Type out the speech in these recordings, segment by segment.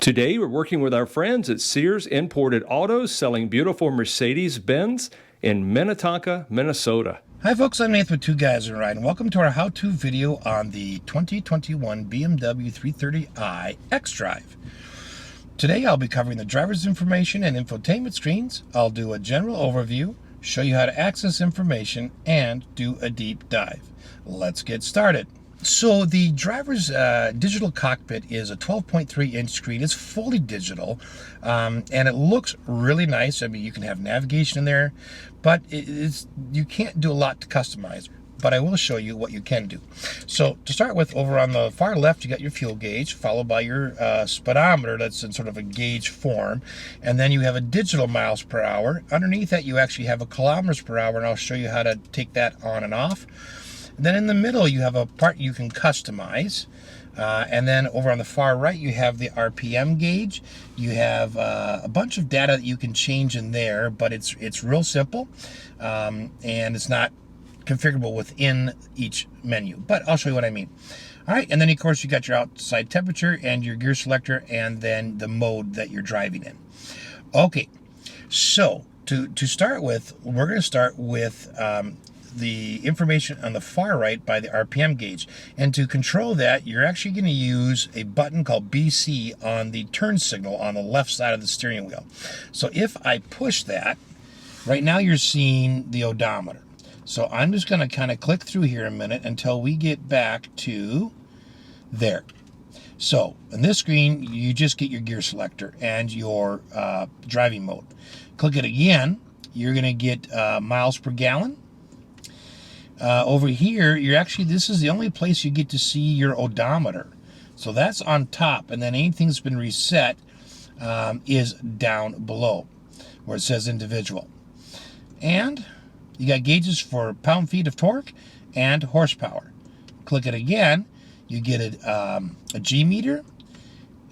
Today, we're working with our friends at Sears Imported Autos, selling beautiful Mercedes-Benz in Minnetonka, Minnesota. Hi folks, I'm Nathan with Two Guys and a Ride, and welcome to our how-to video on the 2021 BMW 330i xDrive. Today I'll be covering the driver's information and infotainment screens. I'll do a general overview, show you how to access information, and do a deep dive. Let's get started. So the driver's digital cockpit is a 12.3-inch screen. It's fully digital, and it looks really nice. I mean, you can have navigation in there, but you can't do a lot to customize. But I will show you what you can do. So to start with, over on the far left, you got your fuel gauge, followed by your speedometer that's in sort of a gauge form. And then you have a digital miles per hour. Underneath that, you actually have a kilometers per hour, and I'll show you how to take that on and off. Then in the middle, you have a part you can customize. And then over on the far right, you have the RPM gauge. You have a bunch of data that you can change in there, but it's real simple. And it's not configurable within each menu, but I'll show you what I mean. All right, and then of course you got your outside temperature and your gear selector, and then the mode that you're driving in. Okay, so to start with, we're going to start with the information on the far right by the RPM gauge. And to control that, you're actually going to use a button called BC on the turn signal on the left side of the steering wheel. So if I push that, right now you're seeing the odometer. So I'm just going to kind of click through here a minute until we get back to there. So in this screen, you just get your gear selector and your driving mode. Click it again, you're going to get miles per gallon. Over here, this is the only place you get to see your odometer. So that's on top, and then anything that's been reset is down below where it says individual. And you got gauges for pound-feet of torque and horsepower. Click it again, you get a G meter,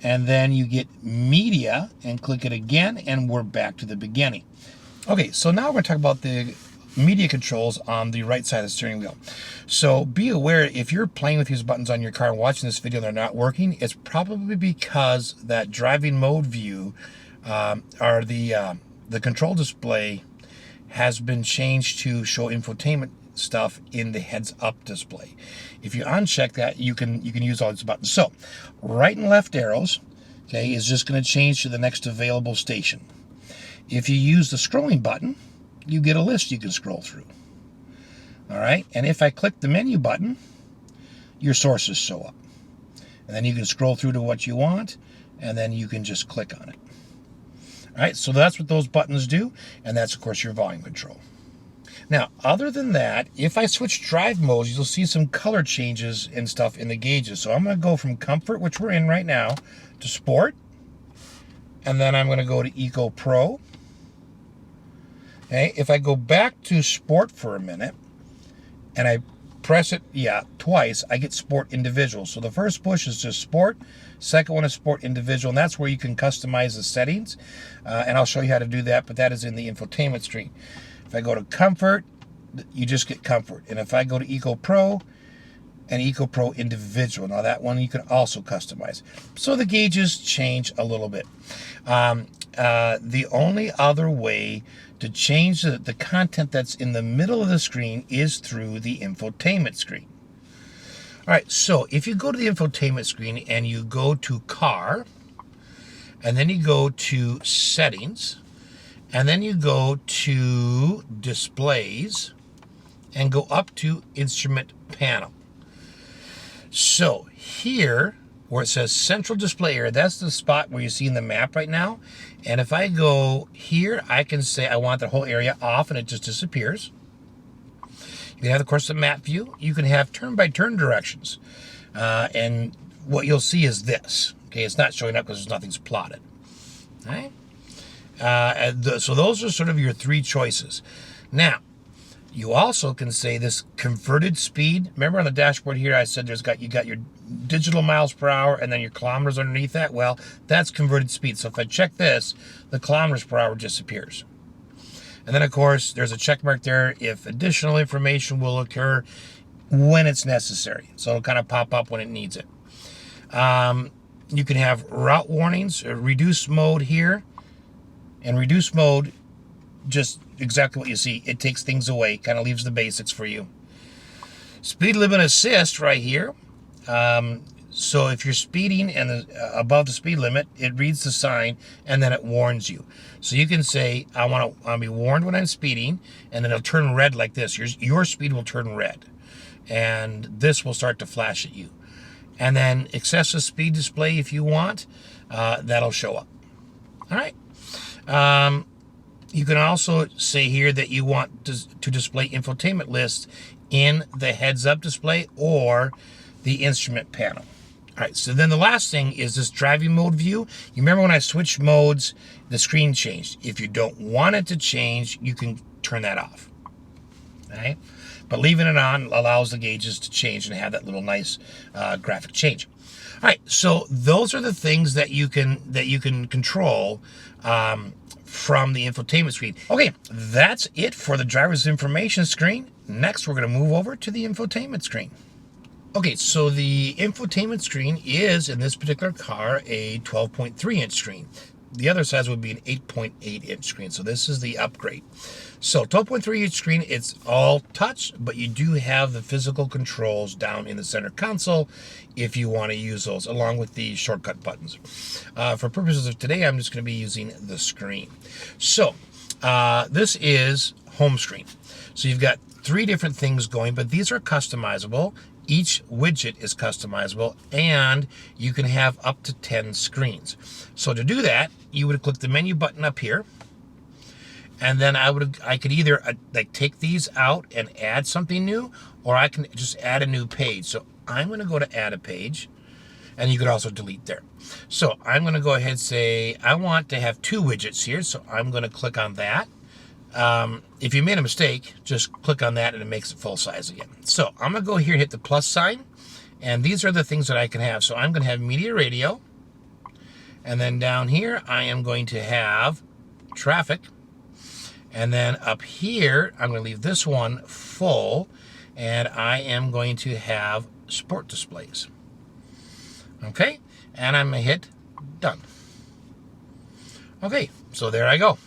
and then you get media, and click it again, and we're back to the beginning. Okay, so now we're going to talk about the media controls on the right side of the steering wheel. So be aware, if you're playing with these buttons on your car and watching this video and they're not working, it's probably because that driving mode view or the control display has been changed to show infotainment stuff in the heads-up display. If you uncheck that, you can use all these buttons. So right and left arrows, okay, is just going to change to the next available station. If you use the scrolling button, you get a list you can scroll through. All right, and if I click the menu button, your sources show up. And then you can scroll through to what you want, and then you can just click on it. All right, so that's what those buttons do, and that's, of course, your volume control. Now, other than that, if I switch drive modes, you'll see some color changes and stuff in the gauges. So I'm going to go from Comfort, which we're in right now, to Sport, and then I'm going to go to Eco Pro. Okay, if I go back to Sport for a minute, and I press it, twice, I get Sport Individual. So the first push is just Sport, second one is Sport Individual, and that's where you can customize the settings, and I'll show you how to do that, but that is in the infotainment screen. If I go to Comfort, you just get Comfort, and if I go to Eco Pro and Eco Pro Individual, now that one you can also customize. So the gauges change a little bit. The only other way to change the content that's in the middle of the screen is through the infotainment screen. All right, so if you go to the infotainment screen and you go to Car, and then you go to Settings, and then you go to Displays, and go up to Instrument Panel. So here, where it says Central Display Area, that's the spot where you see in the map right now. And if I go here, I can say I want the whole area off, and it just disappears. You can have, of course, the map view. You can have turn-by-turn directions. And what you'll see is this. Okay, it's not showing up because nothing's plotted. All right? So those are sort of your three choices. Now, you also can say this converted speed. Remember on the dashboard here, I said you got your digital miles per hour and then your kilometers underneath that. Well, that's converted speed. So if I check this, the kilometers per hour disappears. And then, of course, there's a check mark there if additional information will occur when it's necessary. So it'll kind of pop up when it needs it. You can have route warnings, reduce mode here, and reduce mode, just exactly what you see. It takes things away, kind of leaves the basics for you. Speed limit assist right here. So if you're speeding and above the speed limit, it reads the sign and then it warns you. So you can say, I want to be warned when I'm speeding, and then it'll turn red like this. Your speed will turn red, and this will start to flash at you. And then excessive speed display, if you want, that'll show up. All right. You can also say here that you want to display infotainment lists in the heads-up display or the instrument panel. All right, so then the last thing is this driving mode view. You remember when I switched modes, the screen changed. If you don't want it to change, you can turn that off. All right, but leaving it on allows the gauges to change and have that little nice graphic change. All right, so those are the things that you can control from the infotainment screen. Okay, that's it for the driver's information screen. Next, we're going to move over to the infotainment screen. Okay, so the infotainment screen is, in this particular car, a 12.3-inch screen. The other size would be an 8.8-inch screen, so this is the upgrade. So 12.3-inch screen, it's all touch, but you do have the physical controls down in the center console if you want to use those, along with the shortcut buttons. For purposes of today, I'm just going to be using the screen. So this is home screen. So you've got 3 different things going, but these are customizable. Each widget is customizable, and you can have up to 10 screens. So to do that, you would click the menu button up here, and then I could either like take these out and add something new, or I can just add a new page. So I'm going to go to add a page, and you could also delete there. So I'm going to go ahead and say I want to have 2 widgets here, so I'm going to click on that. If you made a mistake, just click on that and it makes it full size again. So I'm going to go here and hit the plus sign, and these are the things that I can have. So I'm going to have media radio, and then down here I am going to have traffic, and then up here I'm going to leave this one full, and I am going to have sport displays. Okay, and I'm going to hit done. Okay, so there I go.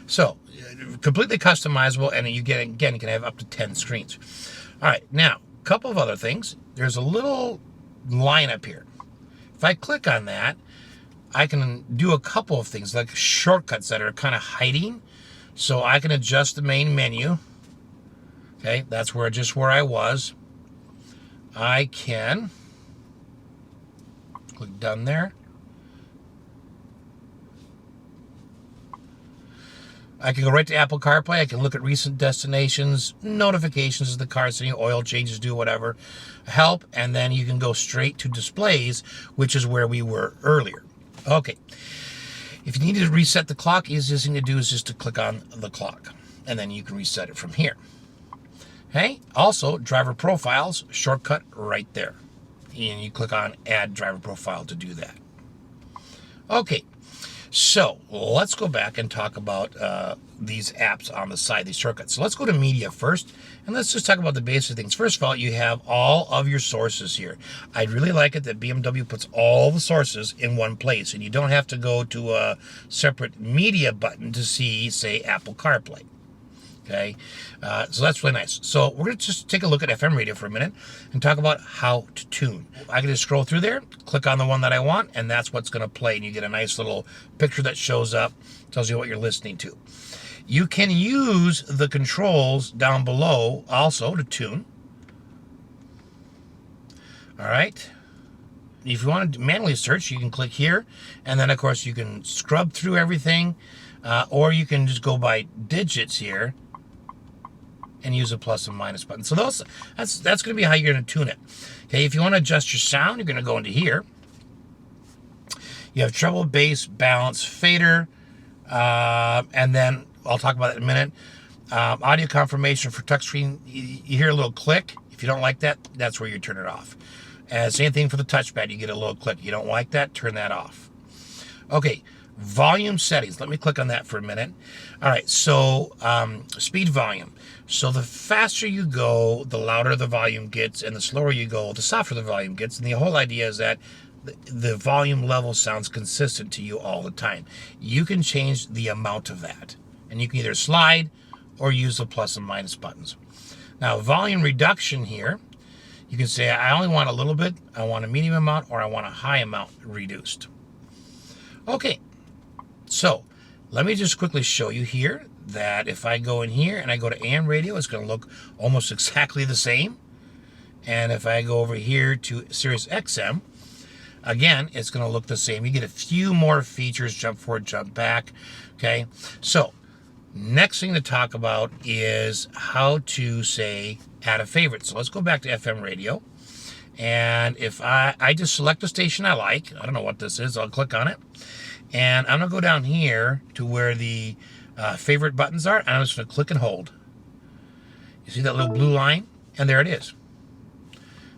So completely customizable, and you can have up to 10 screens. All right, now a couple of other things. There's a little line up here. If I click on that, I can do a couple of things, like shortcuts that are kind of hiding. So I can adjust the main menu. Okay, that's where I was. I can click done there. I can go right to Apple CarPlay. I can look at recent destinations, notifications of the car, so oil changes, do whatever, help, and then you can go straight to displays, which is where we were earlier. Okay. If you need to reset the clock, easiest thing to do is just to click on the clock, and then you can reset it from here. Okay. Also, driver profiles, shortcut right there. And you click on add driver profile to do that. Okay. So let's go back and talk about these apps on the side, these shortcuts. So let's go to media first, and let's just talk about the basic things. First of all, you have all of your sources here. I really like it that BMW puts all the sources in one place, and you don't have to go to a separate media button to see, say, Apple CarPlay. Okay, so that's really nice. So we're going to just take a look at FM radio for a minute and talk about how to tune. I can just scroll through there, click on the one that I want, and that's what's going to play. And you get a nice little picture that shows up, tells you what you're listening to. You can use the controls down below also to tune. All right. If you want to manually search, you can click here, and then of course you can scrub through everything, or you can just go by digits here and use a plus and minus button. So that's going to be how you're going to tune it. Okay, if you want to adjust your sound, you're going to go into here. You have treble, bass, balance, fader, and then I'll talk about that in a minute. Audio confirmation for touchscreen. You hear a little click. If you don't like that, that's where you turn it off. And same thing for the touchpad. You get a little click. You don't like that, turn that off. Okay, volume settings. Let me click on that for a minute. All right, so speed volume. So the faster you go, the louder the volume gets, and the slower you go, the softer the volume gets. And the whole idea is that the volume level sounds consistent to you all the time. You can change the amount of that, and you can either slide or use the plus and minus buttons. Now, volume reduction here, you can say I only want a little bit, I want a medium amount, or I want a high amount reduced. Okay, so let me just quickly show you here that if I go in here and I go to AM radio, it's going to look almost exactly the same. And if I go over here to Sirius XM, again, it's going to look the same. You get a few more features, jump forward, jump back. Okay, so next thing to talk about is how to, say, add a favorite. So let's go back to FM radio. And if I just select a station I like, I don't know what this is, I'll click on it. And I'm going to go down here to where the favorite buttons are, and I'm just going to click and hold. You see that little blue line? And there it is.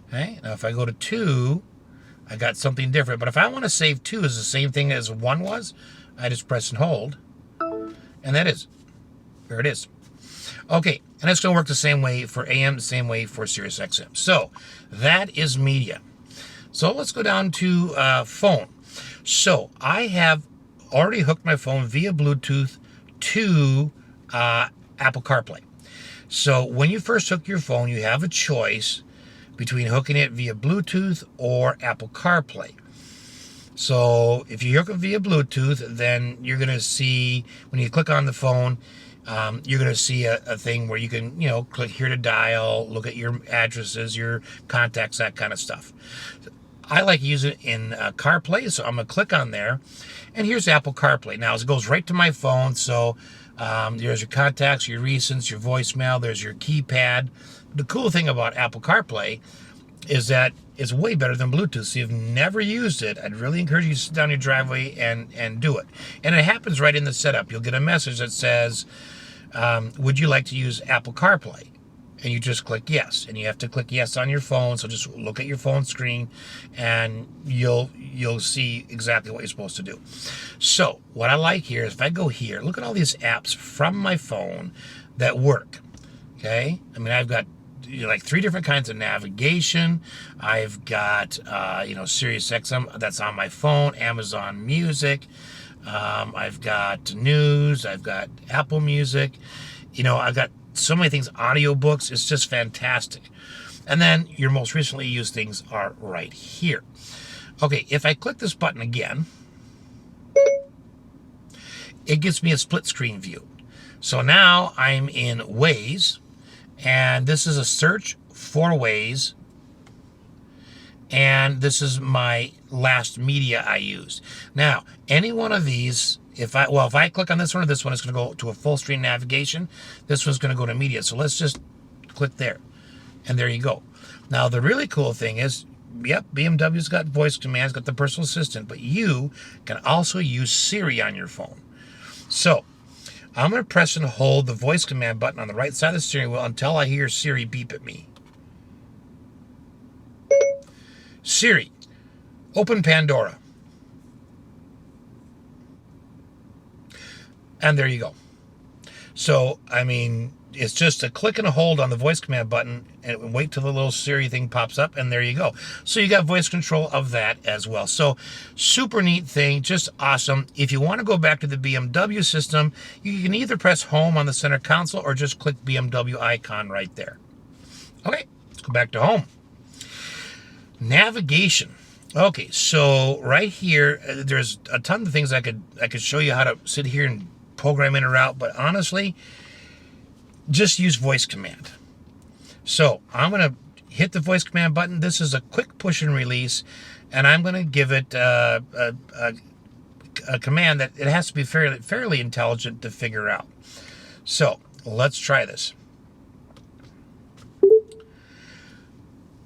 Okay, now if I go to 2, I got something different. But if I want to save 2 as the same thing as 1 was, I just press and hold. And that is. There it is. Okay, and it's going to work the same way for AM, the same way for Sirius XM. So that is media. So let's go down to phone. So I have already hooked my phone via Bluetooth to Apple CarPlay. So when you first hook your phone, you have a choice between hooking it via Bluetooth or Apple CarPlay. So if you hook it via Bluetooth, then you're going to see, when you click on the phone, you're going to see a thing where you can, click here to dial, look at your addresses, your contacts, that kind of stuff. I like using it in CarPlay, so I'm going to click on there. And here's Apple CarPlay. Now, it goes right to my phone, so there's your contacts, your recents, your voicemail, there's your keypad. The cool thing about Apple CarPlay is that it's way better than Bluetooth. So if you've never used it, I'd really encourage you to sit down your driveway and do it. And it happens right in the setup. You'll get a message that says, would you like to use Apple CarPlay? And you just click yes. And you have to click yes on your phone. So just look at your phone screen and you'll see exactly what you're supposed to do. So what I like here is if I go here, look at all these apps from my phone that work. Okay? I mean, I've got like 3 different kinds of navigation. I've got, Sirius XM that's on my phone, Amazon Music. I've got news. I've got Apple Music. I've got so many things, audiobooks. It's just fantastic. And then your most recently used things are right here. Okay, if I click this button again, it gives me a split screen view. So now I'm in Waze. And this is a search for Waze. And this is my last media I used. Now, any one of these, if I click on this one or this one, it's going to go to a full screen navigation. This one's going to go to media. So let's just click there. And there you go. Now, the really cool thing is, yep, BMW's got voice commands, got the personal assistant, but you can also use Siri on your phone. So I'm going to press and hold the voice command button on the right side of the steering wheel until I hear Siri beep at me. Siri, open Pandora. And there you go. So, I mean, it's just a click and a hold on the voice command button and wait till the little Siri thing pops up, and there you go. So you got voice control of that as well. So super neat thing, just awesome. If you want to go back to the BMW system, you can either press home on the center console or just click BMW icon right there. Okay, let's go back to home. Navigation. Okay, so right here, there's a ton of things I could show you how to sit here and program in or out, but honestly, just use voice command. So I'm going to hit the voice command button. This is a quick push and release, and I'm going to give it a command that it has to be fairly intelligent to figure out. So let's try this.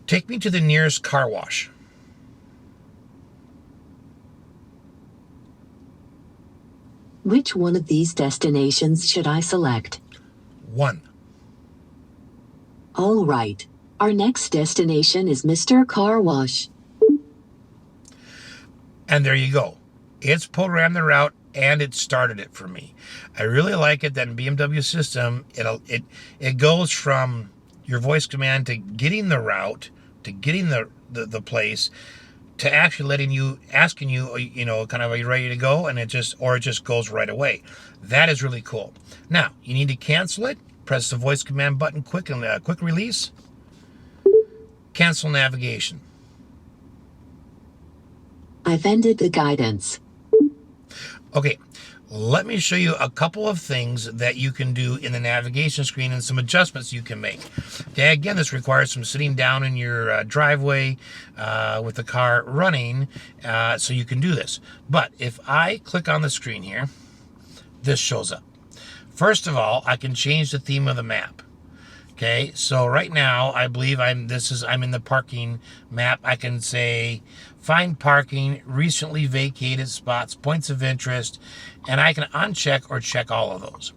Take me to the nearest car wash. Which one of these destinations should I select? 1. All right. Our next destination is Mr. Car Wash. And there you go. It's programmed the route and it started it for me. I really like it that in BMW system, it goes from your voice command to getting the route, to getting the place, to actually asking you, you know, kind of, are you ready to go? And it just goes right away. That is really cool. Now, you need to cancel it. Press the voice command button quick and quick release. Cancel navigation. I've ended the guidance. Okay, let me show you a couple of things that you can do in the navigation screen and some adjustments you can make. Okay, again, this requires some sitting down in your driveway with the car running, so you can do this. But if I click on the screen here, this shows up. First of all, I can change the theme of the map. Okay, so right now I believe I'm in the parking map. I can say find parking, recently vacated spots, points of interest, and I can uncheck or check all of those.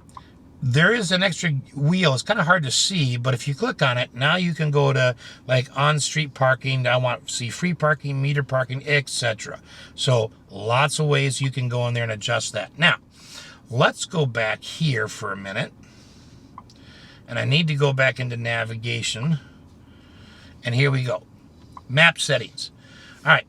There is an extra wheel. It's kind of hard to see, but if you click on it, now you can go to like on-street parking. I want to see free parking, meter parking, etc. So lots of ways you can go in there and adjust that. Now, let's go back here for a minute. And I need to go back into navigation. And here we go. Map settings. All right.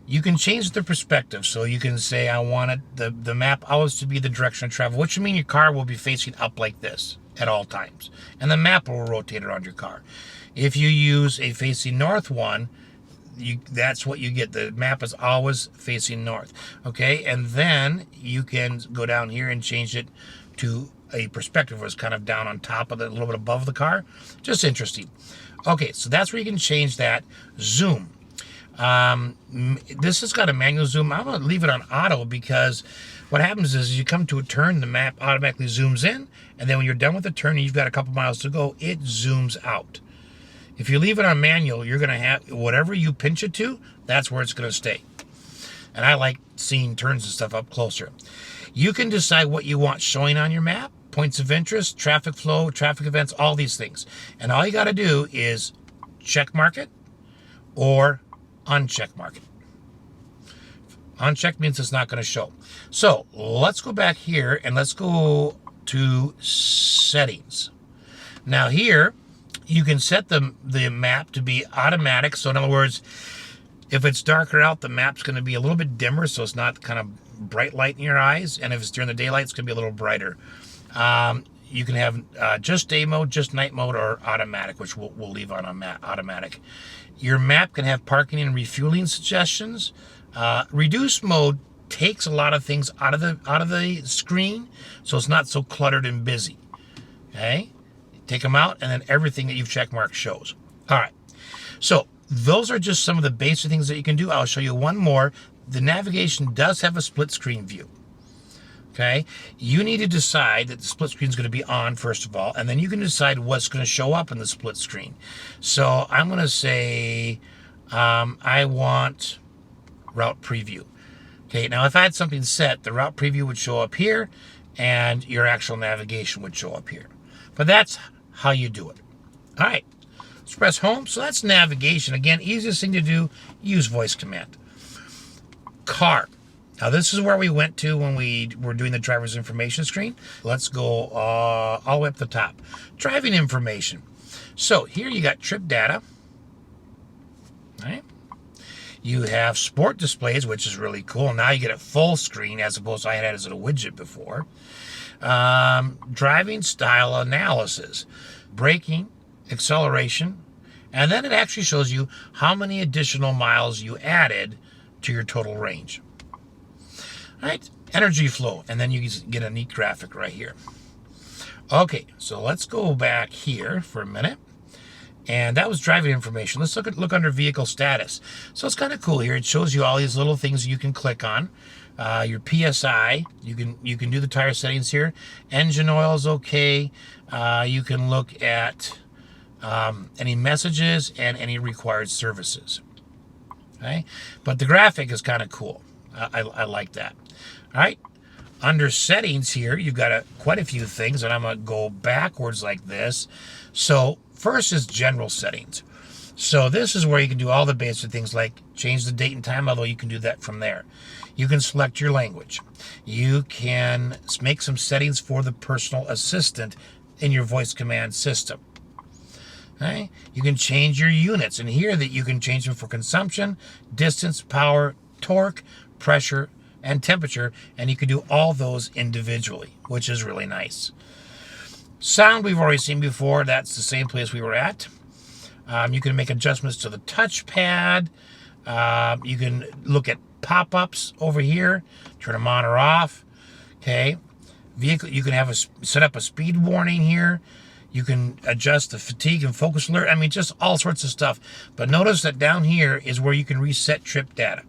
You can change the perspective. So you can say, I want it, the map always to be the direction of travel, which would mean your car will be facing up like this at all times. And the map will rotate around your car. If you use a facing north one, that's what you get. The map is always facing north. Okay. And then you can go down here and change it to a perspective where it's kind of down on top of it, a little bit above the car. Just interesting. Okay, so that's where you can change that. Zoom. This has got a manual zoom. I'm going to leave it on auto because what happens is you come to a turn, the map automatically zooms in, and then when you're done with the turn and you've got a couple miles to go, it zooms out. If you leave it on manual, you're going to have whatever you pinch it to, that's where it's going to stay. And I like seeing turns and stuff up closer. You can decide what you want showing on your map. Points of interest, traffic flow, traffic events, all these things. And all you got to do is check mark it or uncheck mark it. Uncheck means it's not going to show. So let's go back here and let's go to settings. Now here, you can set the map to be automatic. So in other words, if it's darker out, the map's going to be a little bit dimmer, so it's not kind of bright light in your eyes. And if it's during the daylight, it's going to be a little brighter. You can have just day mode, just night mode, or automatic, which we'll leave on automatic. Your map can have parking and refueling suggestions. Reduce mode takes a lot of things out of the screen, so it's not so cluttered and busy. Okay, take them out, and then everything that you've checkmarked shows. All right, so those are just some of the basic things that you can do. I'll show you one more. The navigation does have a split screen view. Okay, you need to decide that the split screen is going to be on first of all, and then you can decide what's going to show up in the split screen. So I'm going to say I want route preview. Okay, now if I had something set, the route preview would show up here, and your actual navigation would show up here. But that's how you do it. All right, let's press home. So that's navigation. Again, easiest thing to do, use voice command. Car. Now this is where we went to when we were doing the driver's information screen. Let's go all the way up the top. Driving information. So here you got trip data. All right. You have sport displays, which is really cool. Now you get it full screen as opposed to I had it as a widget before. Driving style analysis. Braking, acceleration, and then it actually shows you how many additional miles you added to your total range. All right, energy flow, and then you get a neat graphic right here. Okay, so let's go back here for a minute. And that was driving information. Let's look under vehicle status. So it's kind of cool here. It shows you all these little things you can click on. Your PSI, you can do the tire settings here. Engine oil is okay. You can look at any messages and any required services. Okay, but the graphic is kind of cool. I like that. All right, under settings here, you've got quite a few things, and I'm going to go backwards like this. So first is general settings. So this is where you can do all the basic things like change the date and time, although you can do that from there. You can select your language. You can make some settings for the personal assistant in your voice command system. Okay? You can change your units, and here that you can change them for consumption, distance, power, torque, pressure, and temperature, and you can do all those individually, which is really nice. Sound we've already seen before. That's the same place we were at. You can make adjustments to the touchpad. You can look at pop-ups over here, turn them on or off. Okay, vehicle. You can have set up a speed warning here. You can adjust the fatigue and focus alert. I mean, just all sorts of stuff. But notice that down here is where you can reset trip data.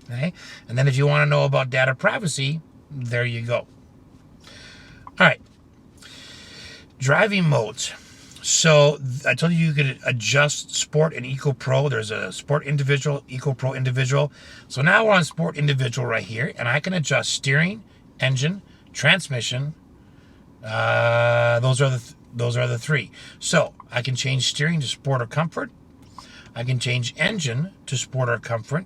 Okay, and then if you want to know about data privacy, there you go. All right, driving modes. So I told you could adjust Sport and Eco Pro. There's a Sport Individual, Eco Pro Individual. So now we're on Sport Individual right here, and I can adjust steering, engine, transmission. Those are the three. So I can change steering to Sport or Comfort. I can change engine to Sport or Comfort,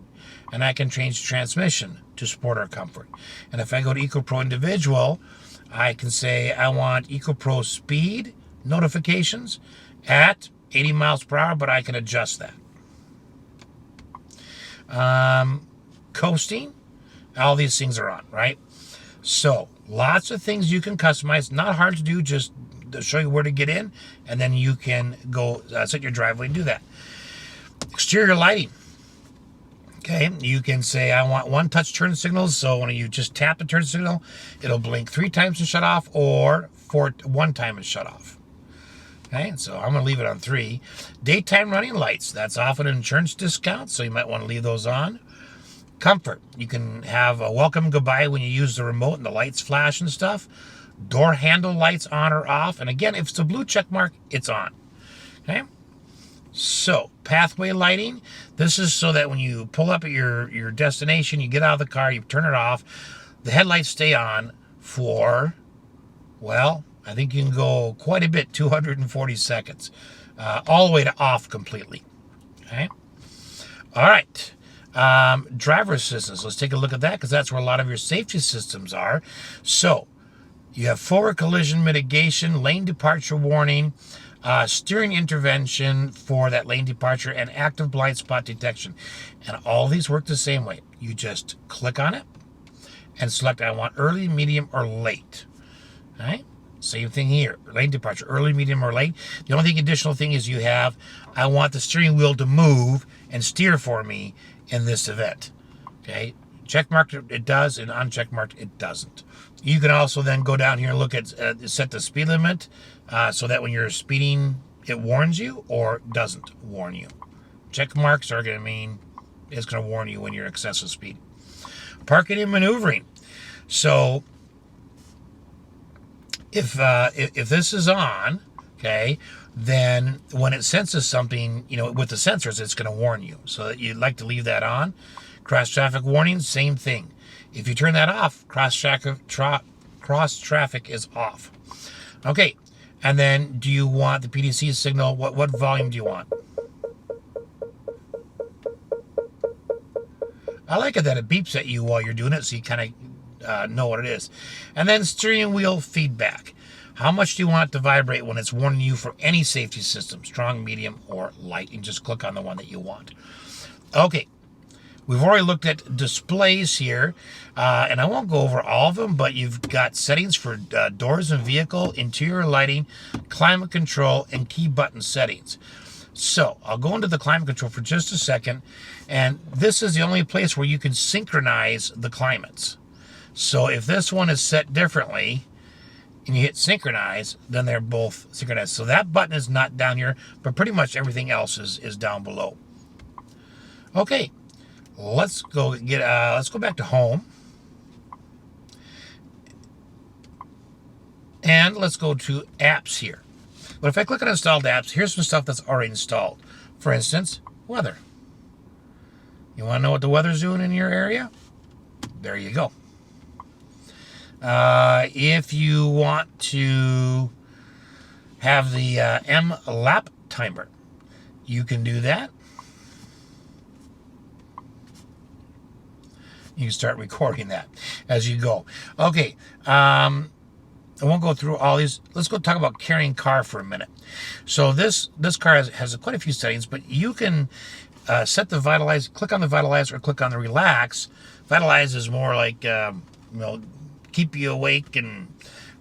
and I can change transmission to Sport or Comfort. And if I go to Eco Pro Individual, I can say I want Eco Pro Speed notifications at 80 miles per hour, but I can adjust that. Coasting, all these things are on, right? So lots of things you can customize. Not hard to do, just to show you where to get in, and then you can go set your driveway and do that. Exterior lighting. Okay, you can say I want one touch turn signals, so when you just tap the turn signal, it'll blink 3 times and shut off, or 1 time and shut off. Okay, so I'm going to leave it on 3. Daytime running lights, that's often an insurance discount, so you might want to leave those on. Comfort, you can have a welcome goodbye when you use the remote and the lights flash and stuff. Door handle lights on or off, and again, if it's a blue check mark, it's on. Okay, so pathway lighting, this is so that when you pull up at your destination, you get out of the car, you turn it off, the headlights stay on for, well, I think you can go quite a bit, 240 seconds, all the way to off completely. Okay. All right. Driver assistance. Let's take a look at that, because that's where a lot of your safety systems are. So you have forward collision mitigation, lane departure warning, steering intervention for that lane departure, and active blind spot detection. And all these work the same way. You just click on it and select I want early, medium, or late. All right. Same thing here, lane departure, early, medium, or late. The only additional thing is you have, I want the steering wheel to move and steer for me in this event. Okay, check marked it does, and uncheck marked it doesn't. You can also then go down here and look at, set the speed limit, so that when you're speeding, it warns you or doesn't warn you. Check marks are going to mean it's going to warn you when you're excessive speed. Parking and maneuvering. So if this is on, okay, then when it senses something, with the sensors, it's going to warn you. So you'd like to leave that on. Cross traffic warning, same thing. If you turn that off, cross traffic is off. Okay, and then do you want the PDC signal? What volume do you want? I like it that it beeps at you while you're doing it, so you kind of know what it is. And then steering wheel feedback. How much do you want it to vibrate when it's warning you for any safety system, strong, medium, or light? And just click on the one that you want. Okay, we've already looked at displays here, and I won't go over all of them, but you've got settings for doors and vehicle, interior lighting, climate control, and key button settings. So I'll go into the climate control for just a second, and this is the only place where you can synchronize the climates. So if this one is set differently and you hit synchronize, then they're both synchronized. So that button is not down here, but pretty much everything else is down below. Okay, let's go back to home. And let's go to apps here. But if I click on installed apps, here's some stuff that's already installed. For instance, weather. You want to know what the weather's doing in your area? There you go. If you want to have the M lap timer, you can do that. You can start recording that as you go. Okay. I won't go through all these. Let's go talk about carrying car for a minute. So this car has quite a few settings, but you can set the Vitalize, click on the Vitalize or click on the Relax. Vitalize is more like, keep you awake, and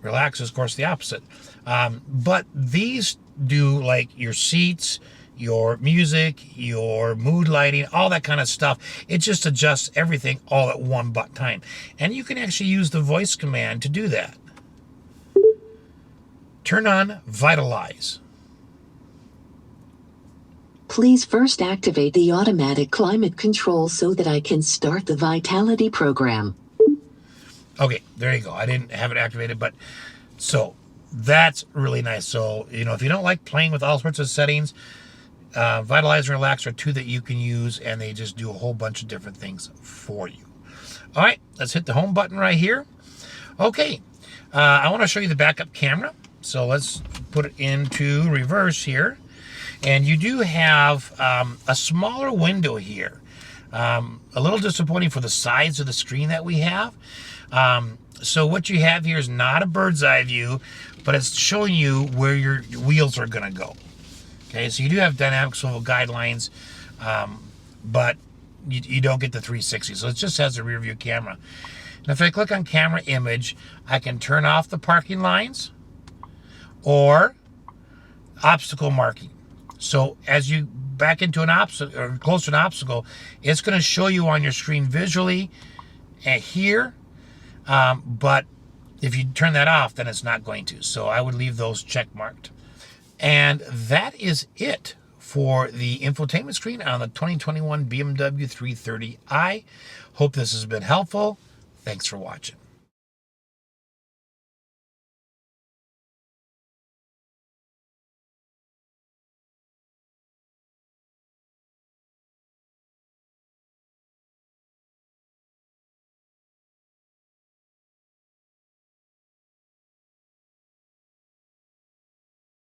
Relax is, of course, the opposite. But these do like your seats, your music, your mood lighting, all that kind of stuff. It just adjusts everything all at one time. And you can actually use the voice command to do that. Turn on Vitalize. Please first activate the automatic climate control so that I can start the Vitality program. Okay, there you go. I didn't have it activated, but so that's really nice. So, if you don't like playing with all sorts of settings, Vitalize and Relax are two that you can use, and they just do a whole bunch of different things for you. All right, let's hit the home button right here. Okay, I want to show you the backup camera. So let's put it into reverse here. And you do have a smaller window here. A little disappointing for the size of the screen that we have. So what you have here is not a bird's eye view, but it's showing you where your wheels are going to go. Okay, so you do have dynamic swivel guidelines, but you don't get the 360. So it just has a rear view camera. And if I click on camera image, I can turn off the parking lines or obstacle marking. So as you back into an obstacle or close to an obstacle, it's going to show you on your screen visually here. But if you turn that off, then it's not going to. So I would leave those check marked. And that is it for the infotainment screen on the 2021 BMW 330i. Hope this has been helpful. Thanks for watching.